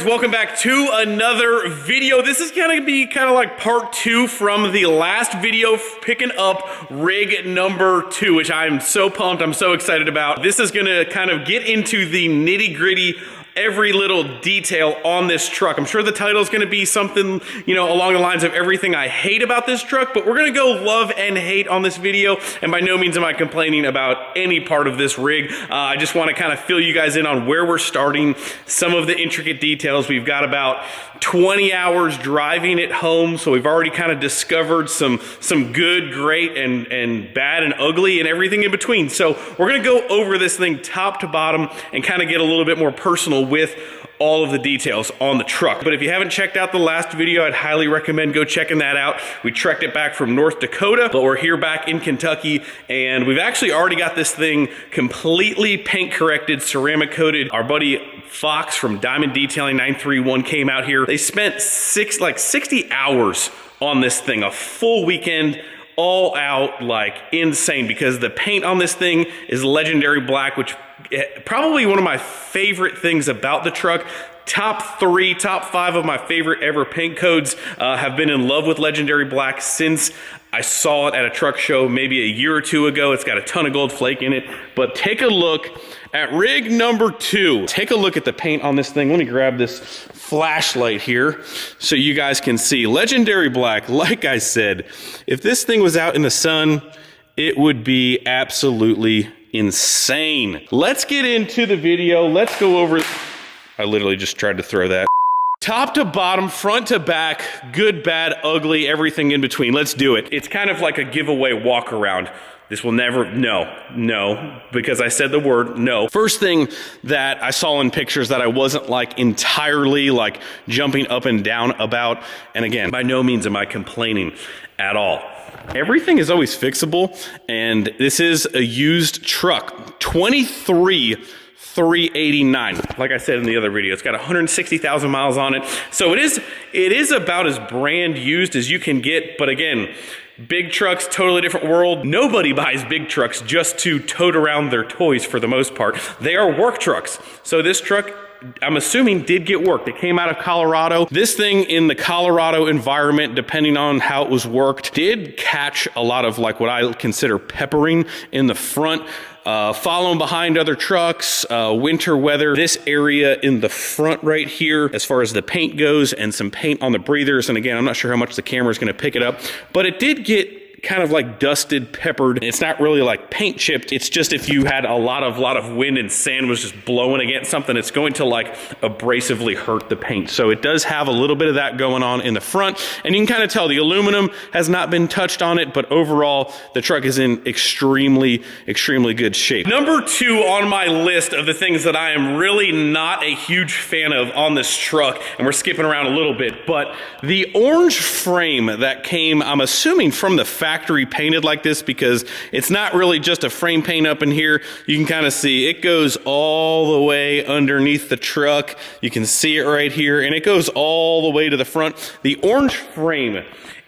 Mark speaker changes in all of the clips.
Speaker 1: friends, welcome back to another video. This is gonna be kind of like part 2 from the last video, picking up rig number 2, which I'm so pumped, I'm so excited about. This is gonna kind of get into the nitty-gritty, every little detail on this truck. I'm sure the title is going to be something, you know, along the lines of everything I hate about this truck, but we're going to go love and hate on this video, and by no means am I complaining about any part of this rig. I just want to kind of fill you guys in on where we're starting, some of the intricate details. We've got about 20 hours driving it home, so we've already kind of discovered some good, great, and bad and ugly and everything in between. So we're going to go over this thing top to bottom and kind of get a little bit more personal with all of the details on the truck. But if you haven't checked out the last video, I'd highly recommend go checking that out. We trekked it back from North Dakota, but we're here back in Kentucky, and we've actually already got this thing completely paint corrected, ceramic coated. Our buddy Fox from Diamond Detailing 931 came out here. They spent 60 hours on this thing, a full weekend, all out, like insane, because the paint on this thing is legendary black, which probably one of my favorite things about the truck. Top 3, top 5 of my favorite ever paint codes. Have been in love with legendary black since I saw it at a truck show maybe a year or 2 ago. It's got a ton of gold flake in it. But take a look at rig number 2. Take a look at the paint on this thing. Let me grab this flashlight here so you guys can see. Legendary black, like I said, if this thing was out in the sun, it would be absolutely insane. Let's get into the video. Let's go over. I literally just tried to throw that. Top to bottom, front to back, good, bad, ugly, everything in between. Let's do it. It's kind of like a giveaway walk around. This will never, no, because I said the word no. First thing that I saw in pictures that I wasn't like entirely like jumping up and down about, and again, by no means am I complaining at all. Everything is always fixable, and this is a used truck, 23,389. Like I said in the other video, it's got 160,000 miles on it. So it is about as brand used as you can get, but again, big trucks, totally different world. Nobody buys big trucks just to tote around their toys for the most part. They are work trucks. So this truck, I'm assuming, did get worked. It came out of Colorado. This thing in the Colorado environment, depending on how it was worked, did catch a lot of like what I consider peppering in the front. Following behind other trucks, winter weather. This area in the front right here, as far as the paint goes, and some paint on the breathers. And again, I'm not sure how much the camera is going to pick it up, but it did get kind of like dusted, peppered. It's not really like paint chipped. It's just if you had a lot of wind and sand was just blowing against something, it's going to like abrasively hurt the paint. So it does have a little bit of that going on in the front, and you can kind of tell the aluminum has not been touched on it, but overall the truck is in extremely good shape. Number 2 on my list of the things that I am really not a huge fan of on this truck, and we're skipping around a little bit, but the orange frame that came, I'm assuming from the factory painted like this, because it's not really just a frame paint up in here. You can kind of see it goes all the way underneath the truck. You can see it right here, and it goes all the way to the front. The orange frame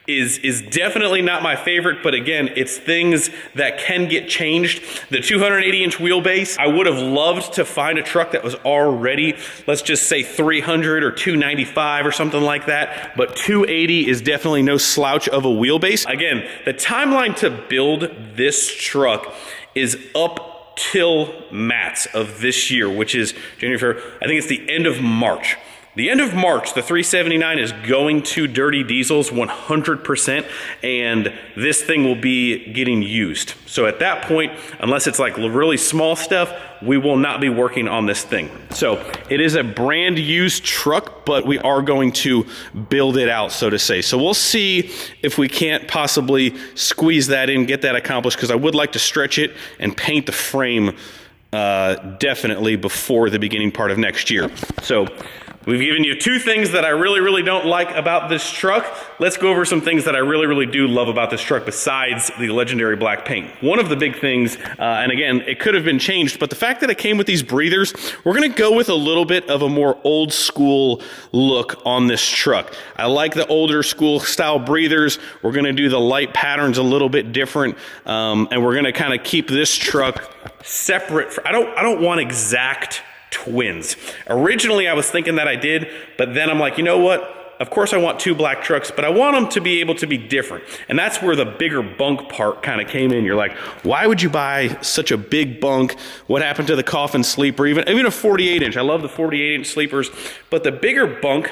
Speaker 1: is definitely not my favorite, but again, it's things that can get changed. The 280-inch wheelbase, I would have loved to find a truck that was already, let's just say 300 or 295 or something like that, but 280 is definitely no slouch of a wheelbase. Again, the timeline to build this truck is up till Mats of this year, which is January, February, I think it's the end of March. The end of March, the 379 is going to Dirty Diesels 100%, and this thing will be getting used. So at that point, unless it's like really small stuff, we will not be working on this thing. So it is a brand used truck, but we are going to build it out, so to say. So we'll see if we can't possibly squeeze that in, get that accomplished, because I would like to stretch it and paint the frame definitely before the beginning part of next year. So we've given you 2 things that I really don't like about this truck. Let's go over some things that I really do love about this truck besides the legendary black paint. One of the big things, and again, it could have been changed, but the fact that it came with these breathers, we're gonna go with a little bit of a more old school look on this truck. I like the older school style breathers. We're gonna do the light patterns a little bit different, and we're gonna kind of keep this truck separate. I don't want exact twins. Originally, I was thinking that I did, but then I'm like, you know what? Of course I want 2 black trucks, but I want them to be able to be different. And that's where the bigger bunk part kind of came in. You're like, why would you buy such a big bunk? What happened to the coffin sleeper? Even a 48-inch. I love the 48-inch sleepers, but the bigger bunk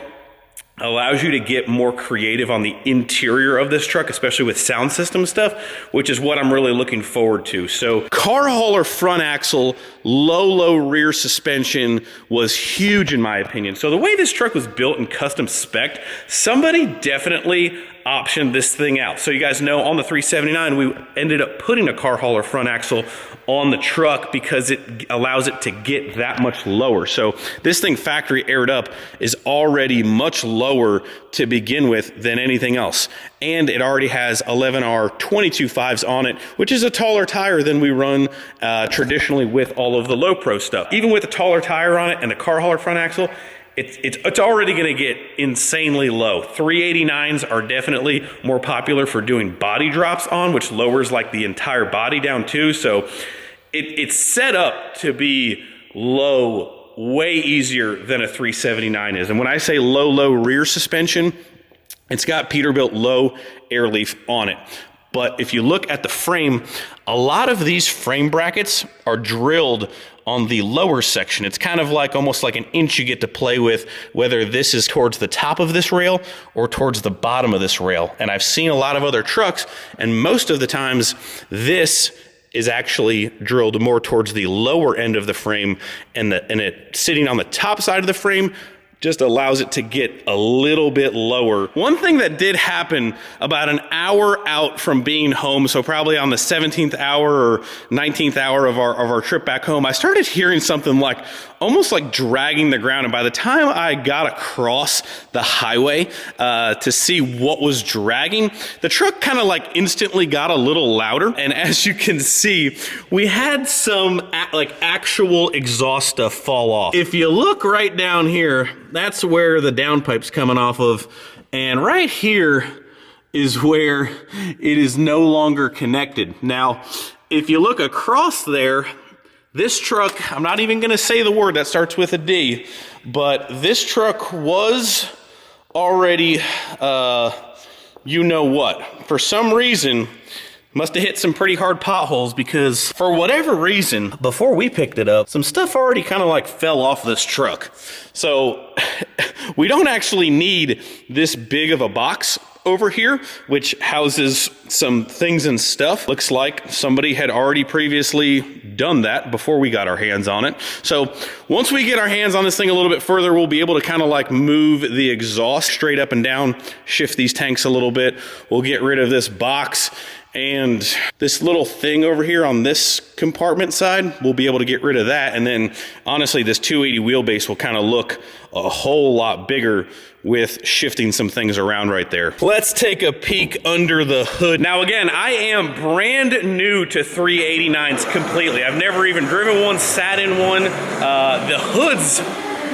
Speaker 1: allows you to get more creative on the interior of this truck, especially with sound system stuff, which is what I'm really looking forward to. So car hauler front axle, low rear suspension was huge in my opinion. So the way this truck was built and custom spec'd, somebody definitely optioned this thing out. So you guys know on the 379, we ended up putting a car hauler front axle on the truck because it allows it to get that much lower. So this thing factory aired up is already much lower to begin with than anything else. And it already has 11R 22.5s on it, which is a taller tire than we run traditionally with all of the low pro stuff. Even with a taller tire on it and the car hauler front axle, it's already going to get insanely low. 389s are definitely more popular for doing body drops on, which lowers like the entire body down too. So it's set up to be low way easier than a 379 is. And when I say low rear suspension, it's got Peterbilt low air leaf on it. But if you look at the frame, a lot of these frame brackets are drilled on the lower section. It's kind of like almost like an inch you get to play with, whether this is towards the top of this rail or towards the bottom of this rail. And I've seen a lot of other trucks, and most of the times this is actually drilled more towards the lower end of the frame, and it sitting on the top side of the frame just allows it to get a little bit lower. One thing that did happen about an hour out from being home, so probably on the 17th hour or 19th hour of our trip back home, I started hearing something like almost like dragging the ground. And by the time I got across the highway to see what was dragging, the truck kind of like instantly got a little louder. And as you can see, we had some like actual exhaust stuff fall off. If you look right down here, that's where the downpipe's coming off of. And right here is where it is no longer connected. Now, if you look across there, this truck, I'm not even gonna say the word that starts with a D, but this truck was already, you know what. For some reason, must have hit some pretty hard potholes because for whatever reason, before we picked it up, some stuff already kind of like fell off this truck. So we don't actually need this big of a box over here, which houses some things and stuff. Looks like somebody had already previously done that before we got our hands on it. So once we get our hands on this thing a little bit further, we'll be able to kind of like move the exhaust straight up and down, shift these tanks a little bit. We'll get rid of this box. And this little thing over here on this compartment side, we'll be able to get rid of that. And then honestly, this 280 wheelbase will kind of look a whole lot bigger with shifting some things around right there. Let's take a peek under the hood. Now again, I am brand new to 389s completely. I've never even driven one, sat in one. The hoods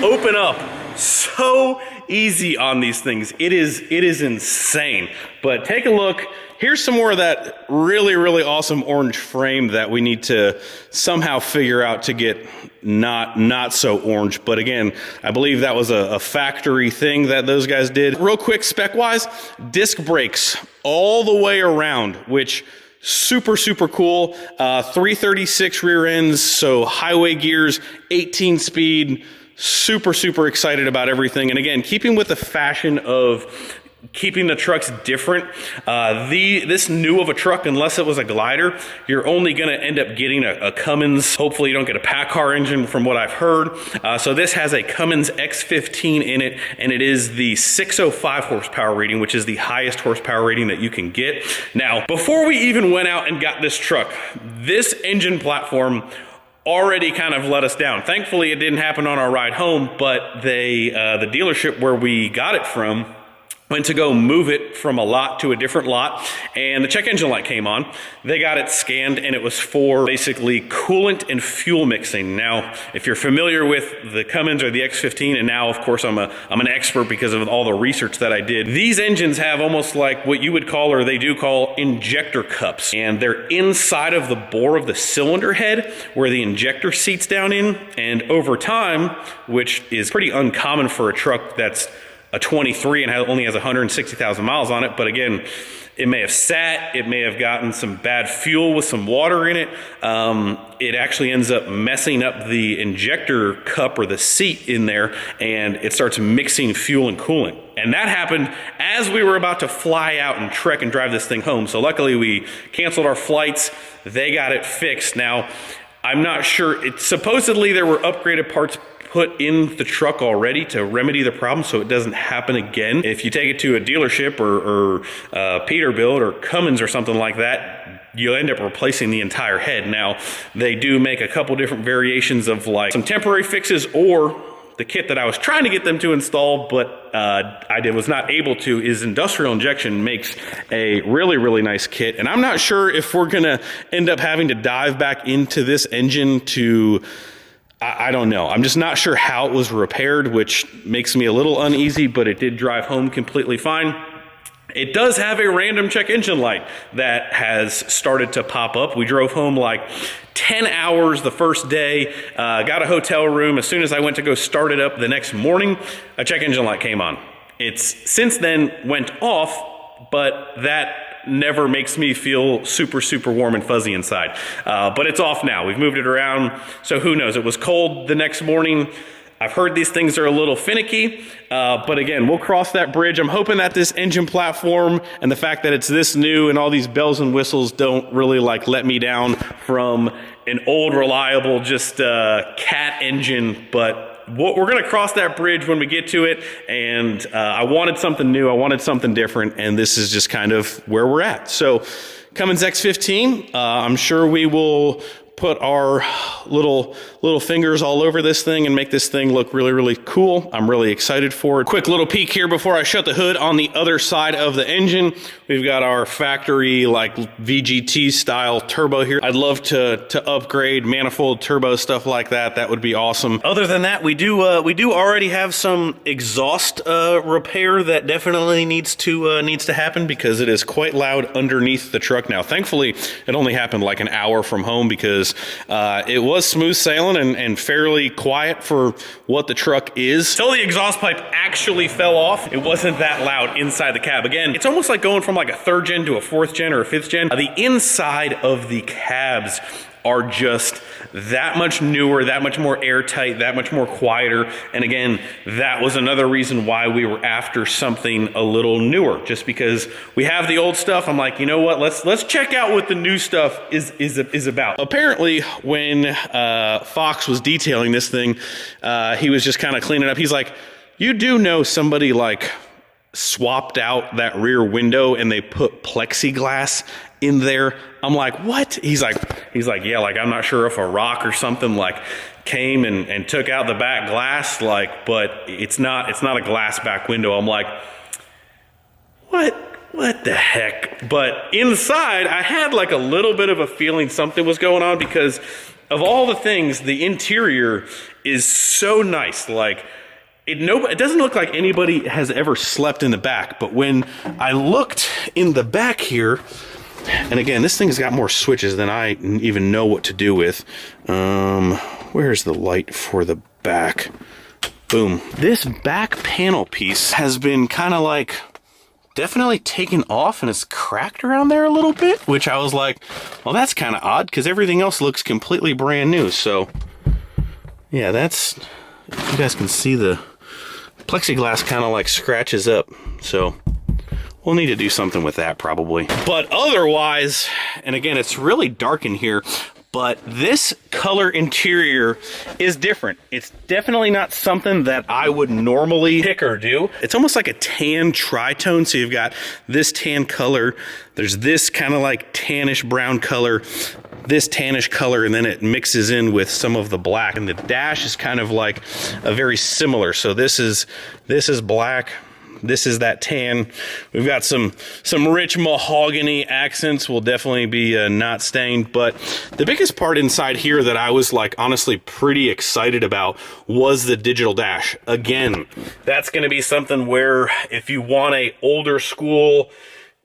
Speaker 1: open up so easy on these things. It is insane. But take a look. Here's some more of that really awesome orange frame that we need to somehow figure out to get not so orange. But again, I believe that was a factory thing that those guys did. Real quick, spec-wise, disc brakes all the way around, which super cool. 336 rear ends, so highway gears, 18 speed. Super excited about everything. And again, keeping with the fashion of keeping the trucks different, this new of a truck, unless it was a glider, you're only going to end up getting a Cummins. Hopefully you don't get a PACCAR engine from what I've heard. So this has a Cummins X15 in it, and it is the 605 horsepower rating, which is the highest horsepower rating that you can get. Now, before we even went out and got this truck, this engine platform already kind of let us down. Thankfully, it didn't happen on our ride home, but the dealership where we got it from went to go move it from a lot to a different lot, and the check engine light came on. They got it scanned, and it was for basically coolant and fuel mixing. Now, if you're familiar with the Cummins or the X15, and now of course I'm an expert because of all the research that I did, these engines have almost like what you would call, or they do call, injector cups, and they're inside of the bore of the cylinder head where the injector seats down in. And over time, which is pretty uncommon for a truck that's a 23 and only has 160,000 miles on it, but again, it may have sat, it may have gotten some bad fuel with some water in it. It actually ends up messing up the injector cup or the seat in there, and it starts mixing fuel and coolant. And that happened as we were about to fly out and trek and drive this thing home. So luckily we canceled our flights. They got it fixed. Now, I'm not sure, supposedly there were upgraded parts put in the truck already to remedy the problem so it doesn't happen again. If you take it to a dealership or Peterbilt or Cummins or something like that, you'll end up replacing the entire head. Now, they do make a couple different variations of like some temporary fixes, or the kit that I was trying to get them to install, but I was not able to, is Industrial Injection makes a really, really nice kit. And I'm not sure if we're gonna end up having to dive back into this engine to, I don't know. I'm just not sure how it was repaired, which makes me a little uneasy, but it did drive home completely fine. It does have a random check engine light that has started to pop up. We drove home like 10 hours the first day, got a hotel room. As soon as I went to go start it up the next morning, a check engine light came on. It's since then went off, but that never makes me feel super, super warm and fuzzy inside. But it's off now. We've moved it around, so who knows? It was cold the next morning. I've heard these things are a little finicky, but again, we'll cross that bridge. I'm hoping that this engine platform and the fact that it's this new and all these bells and whistles don't really like let me down from an old, reliable, just cat engine, but we're going to cross that bridge when we get to it, and I wanted something new, I wanted something different, and this is just kind of where we're at. So Cummins X15, I'm sure we will put our little fingers all over this thing and make this thing look really, really cool. I'm really excited for it. Quick little peek here before I shut the hood. On the other side of the engine, we've got our factory like VGT style turbo here. I'd love to upgrade manifold turbo, stuff like that. That would be awesome. Other than that, we do already have some exhaust repair that definitely needs to happen because it is quite loud underneath the truck now. Thankfully, it only happened like an hour from home because it was smooth sailing and fairly quiet for what the truck is. Until the exhaust pipe actually fell off, it wasn't that loud inside the cab. Again, it's almost like going from like a 3rd gen to a 4th gen or a 5th gen. The inside of the cabs are just that much newer, that much more airtight, that much more quieter. And again, that was another reason why we were after something a little newer, just because we have the old stuff. I'm like, you know what, let's check out what the new stuff is about. Apparently, when Fox was detailing this thing, he was just kind of cleaning up. He's like, you do know somebody like swapped out that rear window and they put plexiglass in there. I'm like, what? He's like, yeah, like I'm not sure if a rock or something like came and took out the back glass, like, but it's not a glass back window. I'm like, what the heck? But inside, I had like a little bit of a feeling something was going on because of all the things, the interior is so nice. Like, it doesn't look like anybody has ever slept in the back, but when I looked in the back here, and again, this thing's got more switches than I even know what to do with. Where's the light for the back? Boom. This back panel piece has been kind of like definitely taken off and it's cracked around there a little bit, which I was like, well, that's kind of odd because everything else looks completely brand new. So yeah, that's, you guys can see the plexiglass kind of like scratches up. So we'll need to do something with that probably. But otherwise, and again, it's really dark in here, but this color interior is different. It's definitely not something that I would normally pick or do. It's almost like a tan tritone. So you've got this tan color, there's this kind of like tannish brown color, this tannish color, and then it mixes in with some of the black. And the dash is kind of like a very similar. So this is black, This is that tan. We've got some rich mahogany accents. Will definitely be not stained. But the biggest part inside here that I was like honestly pretty excited about was the digital dash. Again, that's going to be something where if you want a older school,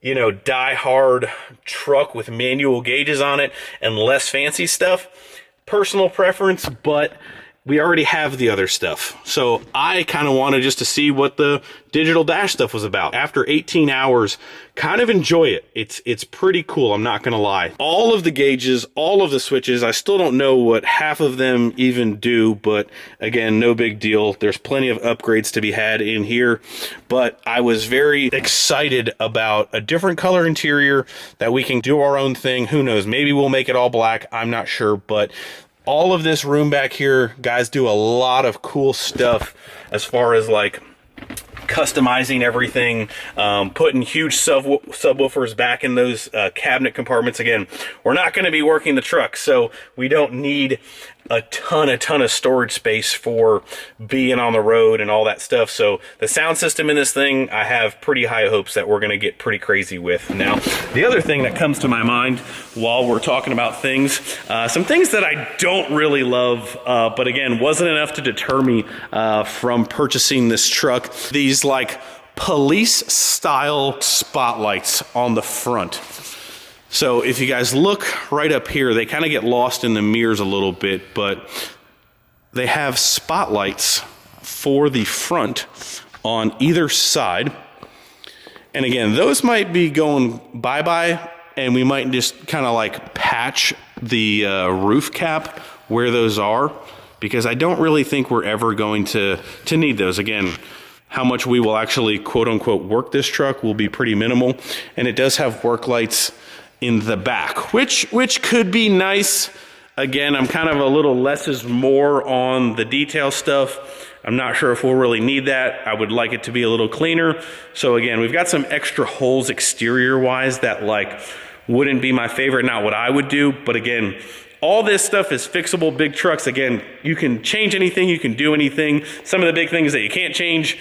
Speaker 1: you know, die-hard truck with manual gauges on it and less fancy stuff, personal preference, but we already have the other stuff. So I kind of wanted just to see what the digital dash stuff was about. After 18 hours, kind of enjoy it. It's pretty cool, I'm not gonna lie. All of the gauges, all of the switches, I still don't know what half of them even do, but again, no big deal. There's plenty of upgrades to be had in here, but I was very excited about a different color interior that we can do our own thing. Who knows, maybe we'll make it all black, I'm not sure, but all of this room back here, guys do a lot of cool stuff as far as like customizing everything, putting huge subwoofers back in those cabinet compartments. Again, we're not going to be working the truck, so we don't need a ton of storage space for being on the road and all that stuff. So the sound system in this thing, I have pretty high hopes that we're going to get pretty crazy with. Now, the other thing that comes to my mind while we're talking about things, some things that I don't really love, but again, wasn't enough to deter me from purchasing this truck. These like police style spotlights on the front. So if you guys look right up here, they kind of get lost in the mirrors a little bit, but they have spotlights for the front on either side. And again, those might be going bye-bye, and we might just kind of like patch the roof cap where those are, because I don't really think we're ever going to need those. Again, how much we will actually quote-unquote work this truck will be pretty minimal, and it does have work lights in the back, which could be nice. Again, I'm kind of a little less is more on the detail stuff. I'm not sure if we'll really need that. I would like it to be a little cleaner. So again, we've got some extra holes exterior wise that like wouldn't be my favorite, not what I would do. But again, all this stuff is fixable. Big trucks, again, you can change anything, you can do anything. Some of the big things that you can't change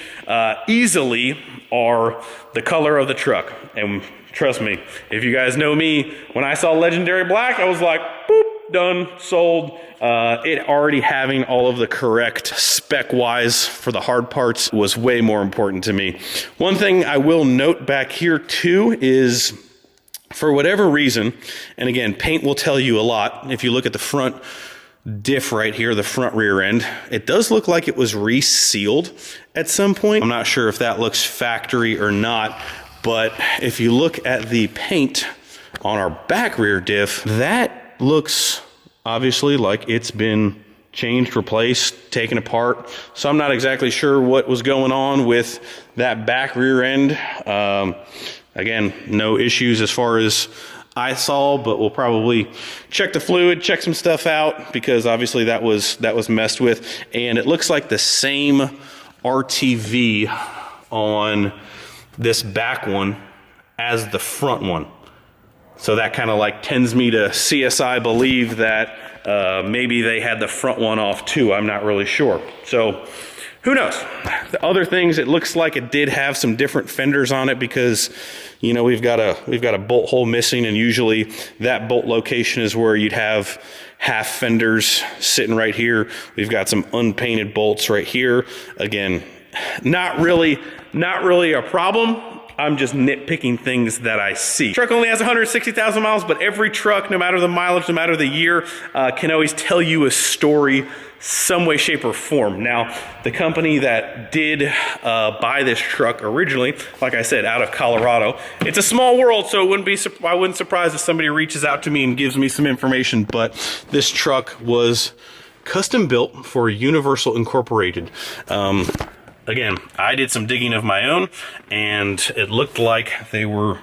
Speaker 1: easily are the color of the truck. And trust me, if you guys know me, when I saw Legendary Black, I was like, boop, done, sold. It already having all of the correct spec-wise for the hard parts was way more important to me. One thing I will note back here too is, for whatever reason, and again, paint will tell you a lot. If you look at the front diff right here, the front rear end, it does look like it was resealed at some point. I'm not sure if that looks factory or not, but if you look at the paint on our back rear diff, that looks obviously like it's been changed, replaced, taken apart. So I'm not exactly sure what was going on with that back rear end. Again, no issues as far as I saw, but we'll probably check the fluid, check some stuff out, because obviously that was messed with. And it looks like the same RTV on this back one as the front one. So that kind of like tends me to CSI believe that maybe they had the front one off too. I'm not really sure. So who knows? The other things, it looks like it did have some different fenders on it, because you know we've got a bolt hole missing, and usually that bolt location is where you'd have half fenders sitting right here. We've got some unpainted bolts right here. Again, not really a problem. I'm just nitpicking things that I see. Truck only has 160,000 miles, but every truck, no matter the mileage, no matter the year, can always tell you a story some way, shape, or form. Now, the company that did buy this truck originally, like I said, out of Colorado, it's a small world, so I wouldn't surprise if somebody reaches out to me and gives me some information, but this truck was custom built for Universal Incorporated. Again, I did some digging of my own, and it looked like they were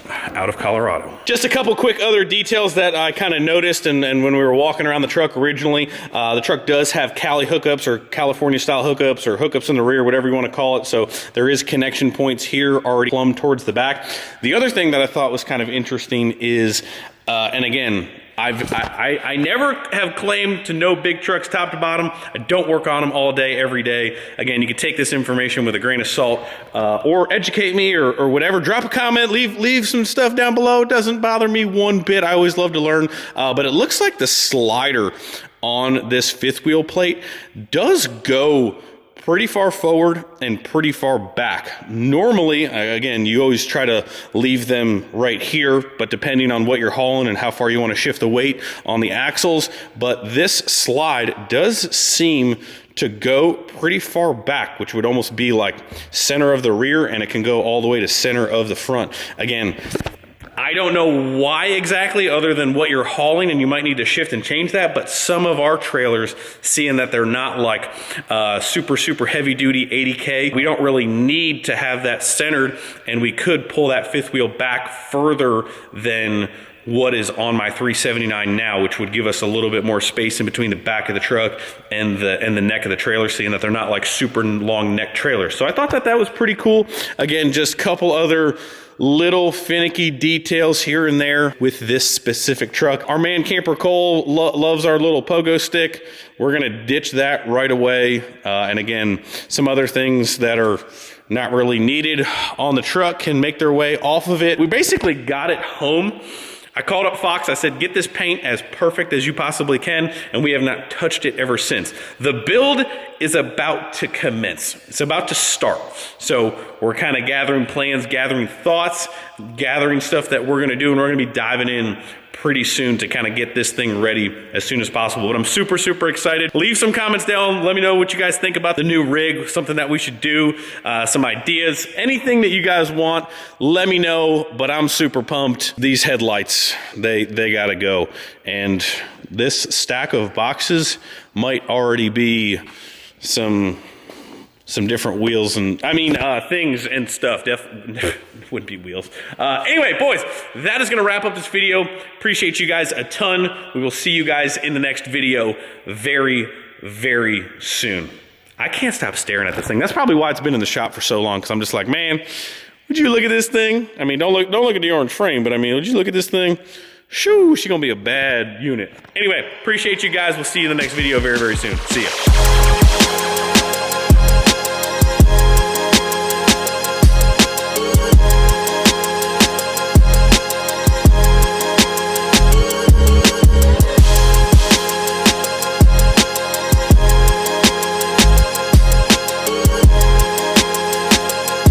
Speaker 1: out of Colorado. Just a couple quick other details that I kind of noticed, and when we were walking around the truck originally, the truck does have Cali hookups, or California style hookups, or hookups in the rear, whatever you want to call it. So there is connection points here already plumbed towards the back. The other thing that I thought was kind of interesting is, and again, I never have claimed to know big trucks top to bottom. I don't work on them all day, every day. Again, you can take this information with a grain of salt, or educate me or whatever. Drop a comment, leave some stuff down below. It doesn't bother me one bit. I always love to learn. But it looks like the slider on this fifth wheel plate does go pretty far forward and pretty far back. Normally, again, you always try to leave them right here, but depending on what you're hauling and how far you want to shift the weight on the axles, but this slide does seem to go pretty far back, which would almost be like center of the rear, and it can go all the way to center of the front. Again, I don't know why exactly, other than what you're hauling, and you might need to shift and change that, but some of our trailers, seeing that they're not like super heavy duty 80K, we don't really need to have that centered, and we could pull that fifth wheel back further than what is on my 379 now, which would give us a little bit more space in between the back of the truck and the neck of the trailer, seeing that they're not like super long neck trailers. So I thought that was pretty cool. Again, just a couple other little finicky details here and there with this specific truck. Our man Camper Cole loves our little pogo stick. We're gonna ditch that right away. And again, some other things that are not really needed on the truck can make their way off of it. We basically got it home. I called up Fox, I said, get this paint as perfect as you possibly can, and we have not touched it ever since. The build is about to commence. It's about to start. So we're kind of gathering plans, gathering thoughts, gathering stuff that we're gonna do, and we're gonna be diving in pretty soon to kind of get this thing ready as soon as possible. But I'm super excited. Leave some comments down. Let me know what you guys think about the new rig, something that we should do, some ideas, anything that you guys want, let me know. But I'm super pumped. These headlights, they gotta go. And this stack of boxes might already be some different wheels and, things and stuff. Wouldn't be wheels. Anyway, boys, that is going to wrap up this video. Appreciate you guys a ton. We will see you guys in the next video very soon. I can't stop staring at this thing. That's probably why it's been in the shop for so long, because I'm just like, man, would you look at this thing? I mean, don't look at the orange frame, but I mean, would you look at this thing? Shoo, she's going to be a bad unit. Anyway, appreciate you guys. We'll see you in the next video very soon. See ya.